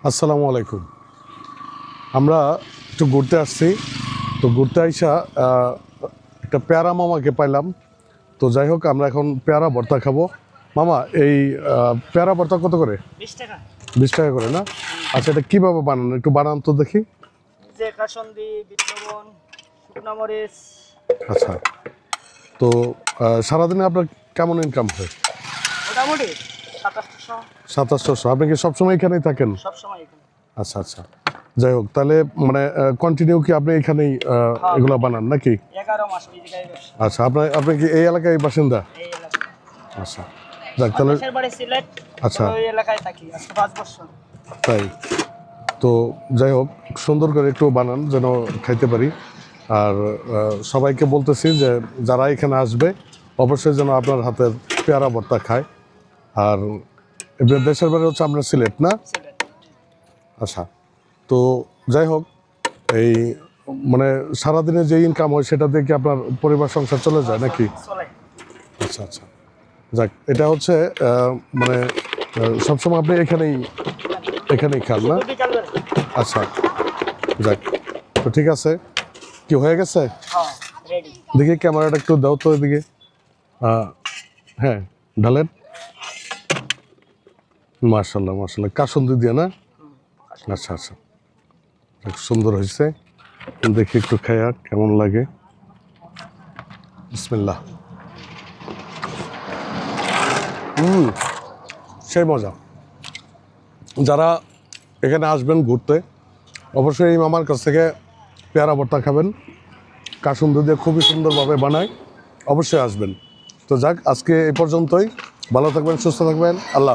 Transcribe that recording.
আসসালামু আলাইকুম। আমরা একটু ঘুরতে আসছি, তো ঘুরতে আইসা একটা পেয়ারা মামাকে পাইলাম। তো যাই হোক, আমরা এখন পেয়ারা ভর্তা খাবো। মামা, এই পেয়ারা ভর্তা কত করে? 20 টাকা। 20 টাকা করে না? আচ্ছা, এটা কীভাবে বানান, একটু বানান তো দেখি। যে কাসন্দি, বিট লবণ, শুকনো মরিচ। আচ্ছা, তো সারাদিনে আপনার কেমন ইনকাম হয়? মোটামুটি 2700। 2700। আপনি কি সবসময় এখানেই থাকেন? সবসময় এখানে। আচ্ছা আচ্ছা, যাই হোক, তাহলে মানে কন্টিনিউ কি আপনি এখানেই এগুলো বানান নাকি? 11 মাস এই জায়গায় ব্যবসা। আচ্ছা, আপনি কি এই এলাকায় বাসিন্দা? এই এলাকায়। আচ্ছা, যাক তাহলে। দেশের বাড়ি সিলেট। আচ্ছা, ওই এলাকায় থাকি আজকে 5 বছর। তাই তো যাই হোক, সুন্দর করে একটু বানান যেন খাইতে পারি। আর সবাইকে বলতেছি যে যারা এখানে আসবে অবশ্যই যেন আপনার হাতের পেয়ারা ভর্তা খায়। আর এবার দেশের বাড়ি হচ্ছে আপনার সিলেট না? সিলেট। আচ্ছা, তো যাই হোক, এই মানে সারাদিনে যে ইনকাম হয় সেটা দিয়ে কি আপনার পরিবার সংসার চলে যায় নাকি? চলে। আচ্ছা আচ্ছা, যাক, এটা হচ্ছে মানে সবসময় আপনি এখানেই খান না? শুধু বিকাল বেলা। আচ্ছা, যাক, তো ঠিক আছে। কি হয়ে গেছে? হ্যাঁ, রেডি। দেখি ক্যামেরাটা একটু দাও তো এদিকে। হ্যাঁ, ঢালেন। মার্শাল্লাহ মার্শাল্লাহ, কাসুন্দি দিয়ে না? আচ্ছা আচ্ছা, যাক, সুন্দর হয়েছে। দেখি একটু খাইয়া কেমন লাগে। বিসমিল্লাহ। সেই মজা। যারা এখানে আসবেন ঘুরতে অবশ্যই এই মামার কাছ থেকে পেয়ারা ভর্তা খাবেন। কাসুন্দি দিয়ে খুবই সুন্দরভাবে বানায়, অবশ্যই আসবেন। তো যাক, আজকে এই পর্যন্তই। ভালো থাকবেন, সুস্থ থাকবেন, আল্লাহ হাফেজ।